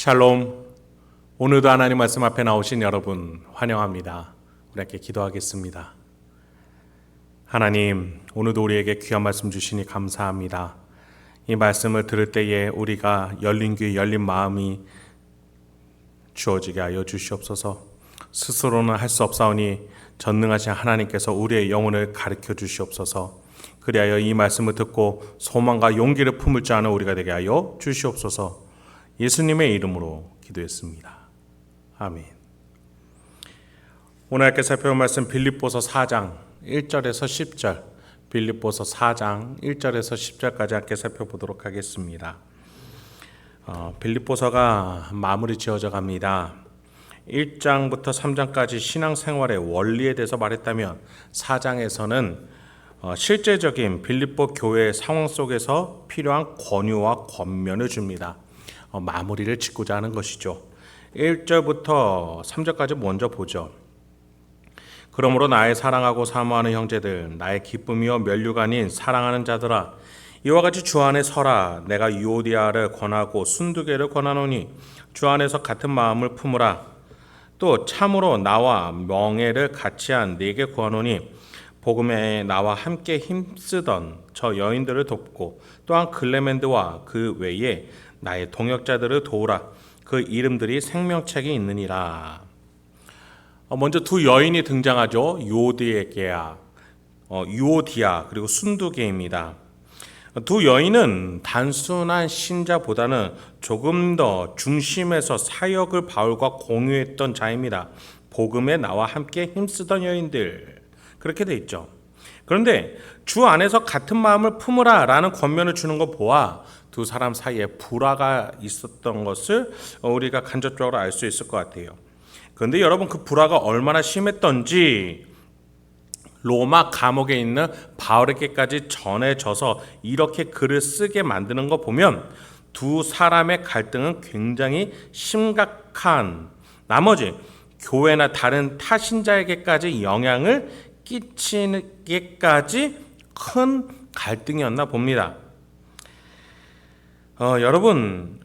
샬롬. 오늘도 하나님 말씀 앞에 나오신 여러분 환영합니다. 우리 함께 기도하겠습니다. 하나님, 오늘도 우리에게 귀한 말씀 주시니 감사합니다. 이 말씀을 들을 때에 우리가 열린 귀, 열린 마음이 주어지게 하여 주시옵소서. 스스로는 할 수 없사오니 전능하신 하나님께서 우리의 영혼을 가르쳐 주시옵소서. 그리하여 이 말씀을 듣고 소망과 용기를 품을 줄 아는 우리가 되게 하여 주시옵소서. 예수님의 이름으로 기도했습니다. 아멘. 오늘 함께 살펴볼 말씀 빌립보서 4장 1절에서 10절, 빌립보서 4장 1절에서 10절까지 함께 살펴보도록 하겠습니다. 빌립보서가 마무리 지어져 갑니다. 1장부터 3장까지 신앙생활의 원리에 대해서 말했다면 4장에서는 실제적인 빌립보 교회의 상황 속에서 필요한 권유와 권면을 줍니다. 마무리를 짓고자 하는 것이죠. 1절부터 3절까지 먼저 보죠. 그러므로 나의 사랑하고 사모하는 형제들, 나의 기쁨이요 면류가 아닌 사랑하는 자들아, 이와 같이 주 안에 서라. 내가 유오디아를 권하고 순두개를 권하노니 주 안에서 같은 마음을 품으라. 또 참으로 나와 명예를 같이한 네게 구하노니 복음에 나와 함께 힘쓰던 저 여인들을 돕고 또한 클레멘드와 그 외에 나의 동역자들을 도우라. 그 이름들이 생명책에 있느니라. 먼저 두 여인이 등장하죠. 유오디아 그리고 순두개입니다. 두 여인은 단순한 신자보다는 조금 더 중심에서 사역을 바울과 공유했던 자입니다. 복음에 나와 함께 힘쓰던 여인들, 그렇게 돼 있죠. 그런데 주 안에서 같은 마음을 품으라 라는 권면을 주는 것 보아 두 사람 사이에 불화가 있었던 것을 우리가 간접적으로 알 수 있을 것 같아요. 그런데 여러분, 그 불화가 얼마나 심했던지 로마 감옥에 있는 바울에게까지 전해져서 이렇게 글을 쓰게 만드는 거 보면 두 사람의 갈등은 굉장히 심각한, 나머지 교회나 다른 타신자에게까지 영향을 끼치기까지 큰 갈등이었나 봅니다. 여러분,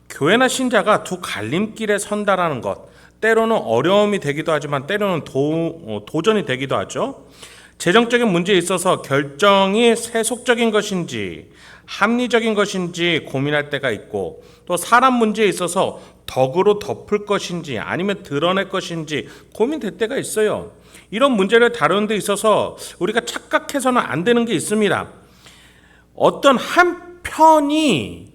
교회나 신자가 두 갈림길에 선다라는 것, 때로는 어려움이 되기도 하지만 때로는 도전이 되기도 하죠. 재정적인 문제에 있어서 결정이 세속적인 것인지 합리적인 것인지 고민할 때가 있고, 또 사람 문제에 있어서 덕으로 덮을 것인지 아니면 드러낼 것인지 고민될 때가 있어요. 이런 문제를 다루는 데 있어서 우리가 착각해서는 안 되는 게 있습니다. 어떤 한 편이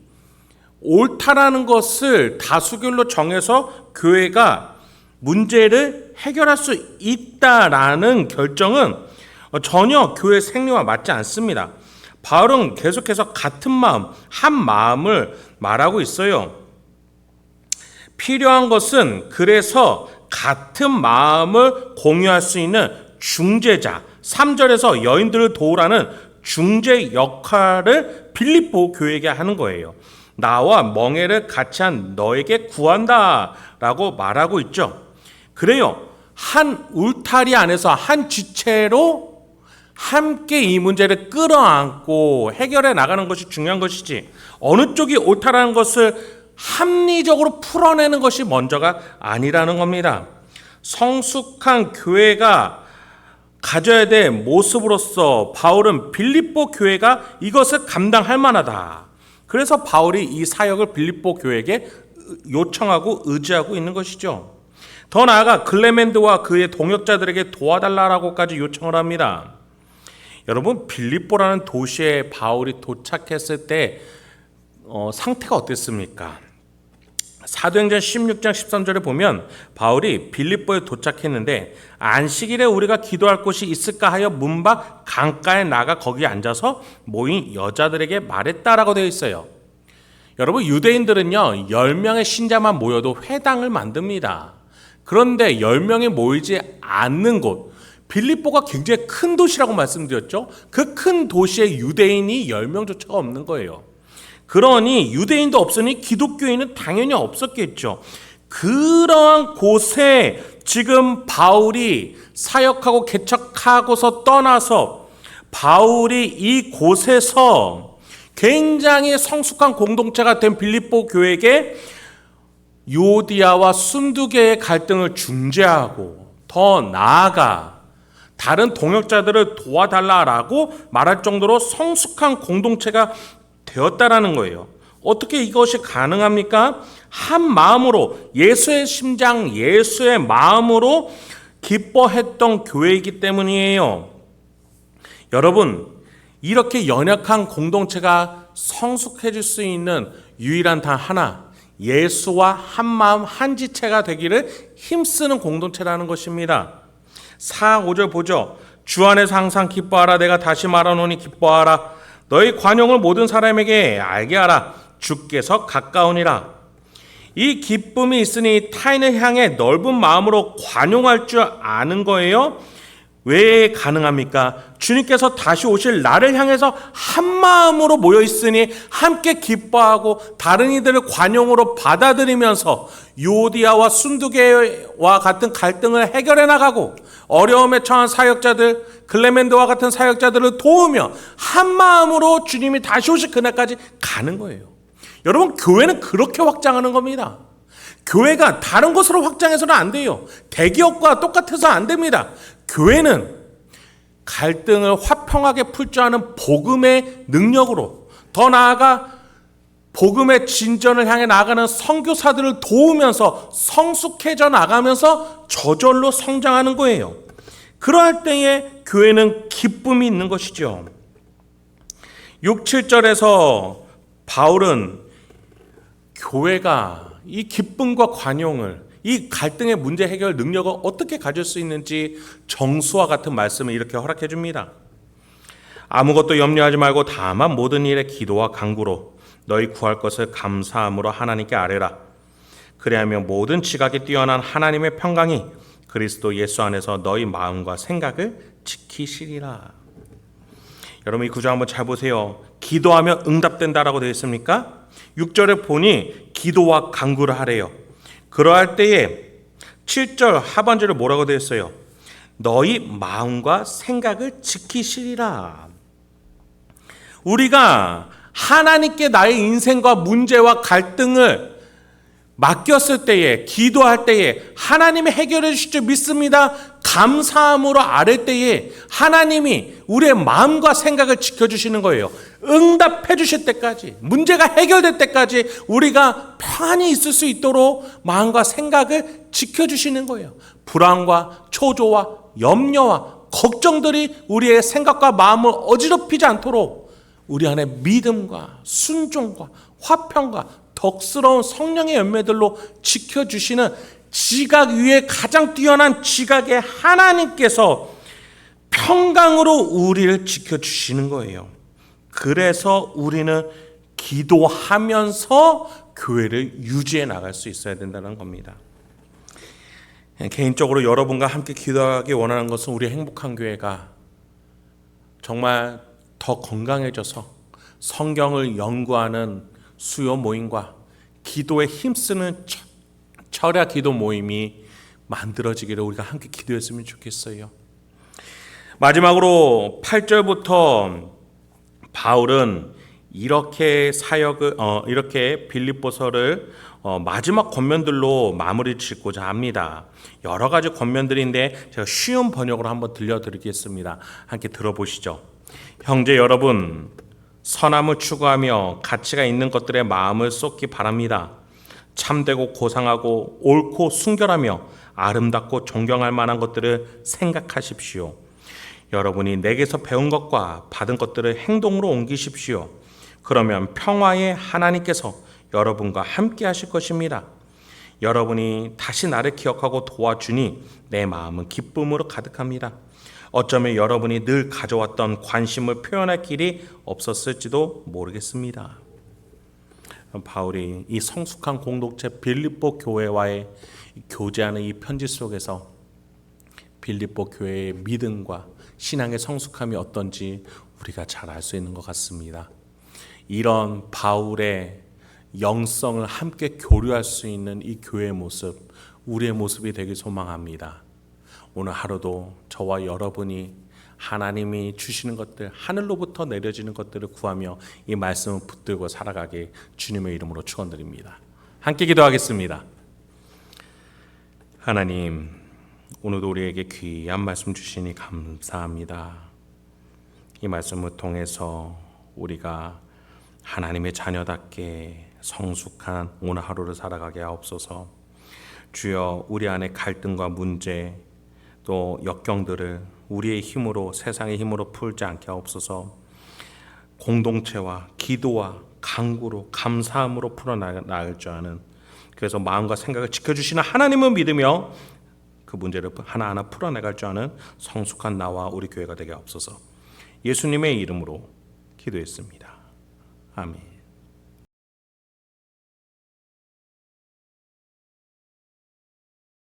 옳다라는 것을 다수결로 정해서 교회가 문제를 해결할 수 있다라는 결정은 전혀 교회 생리와 맞지 않습니다. 바울은 계속해서 같은 마음, 한 마음을 말하고 있어요. 필요한 것은 그래서 같은 마음을 공유할 수 있는 중재자, 3절에서 여인들을 도우라는 중재 역할을 빌립보 교회에게 하는 거예요. 나와 멍에를 같이 한 너에게 구한다 라고 말하고 있죠. 그래요, 한 울타리 안에서 한 지체로 함께 이 문제를 끌어안고 해결해 나가는 것이 중요한 것이지, 어느 쪽이 옳다라는 것을 합리적으로 풀어내는 것이 먼저가 아니라는 겁니다. 성숙한 교회가 가져야 될 모습으로서 바울은 빌립보 교회가 이것을 감당할 만하다. 그래서 바울이 이 사역을 빌립보 교회에게 요청하고 의지하고 있는 것이죠. 더 나아가 클레멘드와 그의 동역자들에게 도와달라고까지 요청을 합니다. 여러분, 빌립보라는 도시에 바울이 도착했을 때 상태가 어땠습니까? 사도행전 16장 13절에 보면 바울이 빌립보에 도착했는데 안식일에 우리가 기도할 곳이 있을까 하여 문 밖 강가에 나가 거기 앉아서 모인 여자들에게 말했다라고 되어 있어요. 여러분, 유대인들은요 10명의 신자만 모여도 회당을 만듭니다. 그런데 10명이 모이지 않는 곳, 빌립보가 굉장히 큰 도시라고 말씀드렸죠. 그 큰 도시에 유대인이 10명조차가 없는 거예요. 그러니 유대인도 없으니 기독교인은 당연히 없었겠죠. 그러한 곳에 지금 바울이 사역하고 개척하고서 떠나서 바울이 이 곳에서 굉장히 성숙한 공동체가 된 빌립보 교회에게 유오디아와 순두계의 갈등을 중재하고 더 나아가 다른 동역자들을 도와달라라고 말할 정도로 성숙한 공동체가 되었다라는 거예요. 어떻게 이것이 가능합니까? 한 마음으로 예수의 심장, 예수의 마음으로 기뻐했던 교회이기 때문이에요. 여러분, 이렇게 연약한 공동체가 성숙해질 수 있는 유일한 단 하나, 예수와 한 마음 한 지체가 되기를 힘쓰는 공동체라는 것입니다. 4, 5절 보죠. 주 안에서 항상 기뻐하라. 내가 다시 말하노니 기뻐하라. 너희 관용을 모든 사람에게 알게 하라. 주께서 가까우니라. 이 기쁨이 있으니 타인을 향해 넓은 마음으로 관용할 줄 아는 거예요. 왜 가능합니까? 주님께서 다시 오실 나를 향해서 한 마음으로 모여 있으니 함께 기뻐하고 다른 이들을 관용으로 받아들이면서 유오디아와 순두계와 같은 갈등을 해결해 나가고 어려움에 처한 사역자들, 클레멘드와 같은 사역자들을 도우며 한 마음으로 주님이 다시 오실 그날까지 가는 거예요. 여러분, 교회는 그렇게 확장하는 겁니다. 교회가 다른 곳으로 확장해서는 안 돼요. 대기업과 똑같아서 안 됩니다. 교회는 갈등을 화평하게 풀 줄 아는 복음의 능력으로, 더 나아가 복음의 진전을 향해 나아가는 선교사들을 도우면서 성숙해져 나가면서 저절로 성장하는 거예요. 그럴 때에 교회는 기쁨이 있는 것이죠. 6, 7절에서 바울은 교회가 이 기쁨과 관용을, 이 갈등의 문제 해결 능력을 어떻게 가질 수 있는지 정수와 같은 말씀을 이렇게 허락해 줍니다. 아무것도 염려하지 말고 다만 모든 일에 기도와 간구로 너희 구할 것을 감사함으로 하나님께 아뢰라. 그리하면 모든 지각이 뛰어난 하나님의 평강이 그리스도 예수 안에서 너희 마음과 생각을 지키시리라. 여러분, 이 구절 한번 잘 보세요. 기도하면 응답된다라고 되어 있습니까? 6절에 보니 기도와 간구를 하래요. 그러할 때에 7절 하반절에 뭐라고 되어 있어요? 너희 마음과 생각을 지키시리라. 우리가 하나님께 나의 인생과 문제와 갈등을 맡겼을 때에, 기도할 때에 하나님이 해결해 주실 줄 믿습니다. 감사함으로 아뢰 때에 하나님이 우리의 마음과 생각을 지켜주시는 거예요. 응답해 주실 때까지, 문제가 해결될 때까지 우리가 평안히 있을 수 있도록 마음과 생각을 지켜주시는 거예요. 불안과 초조와 염려와 걱정들이 우리의 생각과 마음을 어지럽히지 않도록 우리 안에 믿음과 순종과 화평과 덕스러운 성령의 열매들로 지켜주시는 지각 위에 가장 뛰어난 지각의 하나님께서 평강으로 우리를 지켜주시는 거예요. 그래서 우리는 기도하면서 교회를 유지해 나갈 수 있어야 된다는 겁니다. 개인적으로 여러분과 함께 기도하기 원하는 것은 우리 행복한 교회가 정말 더 건강해져서 성경을 연구하는 수요 모임과 기도에 힘쓰는 철야 기도 모임이 만들어지기를 우리가 함께 기도했으면 좋겠어요. 마지막으로 8절부터 바울은 이렇게 이렇게 빌립보서를 마지막 권면들로 마무리 짓고자 합니다. 여러 가지 권면들인데 제가 쉬운 번역으로 한번 들려드리겠습니다. 함께 들어보시죠. 형제 여러분, 선함을 추구하며 가치가 있는 것들에 마음을 쏟기 바랍니다. 참되고 고상하고 옳고 순결하며 아름답고 존경할 만한 것들을 생각하십시오. 여러분이 내게서 배운 것과 받은 것들을 행동으로 옮기십시오. 그러면 평화의 하나님께서 여러분과 함께 하실 것입니다. 여러분이 다시 나를 기억하고 도와주니 내 마음은 기쁨으로 가득합니다. 어쩌면 여러분이 늘 가져왔던 관심을 표현할 길이 없었을지도 모르겠습니다. 바울이 이 성숙한 공동체 빌립보 교회와의 교제하는 이 편지 속에서 빌립보 교회의 믿음과 신앙의 성숙함이 어떤지 우리가 잘 알 수 있는 것 같습니다. 이런 바울의 영성을 함께 교류할 수 있는 이 교회의 모습, 우리의 모습이 되길 소망합니다. 오늘 하루도 저와 여러분이 하나님이 주시는 것들, 하늘로부터 내려지는 것들을 구하며 이 말씀을 붙들고 살아가게 주님의 이름으로 축원드립니다. 함께 기도하겠습니다. 하나님, 오늘도 우리에게 귀한 말씀 주시니 감사합니다. 이 말씀을 통해서 우리가 하나님의 자녀답게 성숙한 오늘 하루를 살아가게 하옵소서. 주여, 우리 안에 갈등과 문제 또 역경들을 우리의 힘으로, 세상의 힘으로 풀지 않게 하옵소서. 공동체와 기도와 간구로, 감사함으로 풀어나갈 줄 아는, 그래서 마음과 생각을 지켜주시는 하나님을 믿으며 그 문제를 하나하나 풀어나갈 줄 아는 성숙한 나와 우리 교회가 되게 하옵소서. 예수님의 이름으로 기도했습니다. 아멘.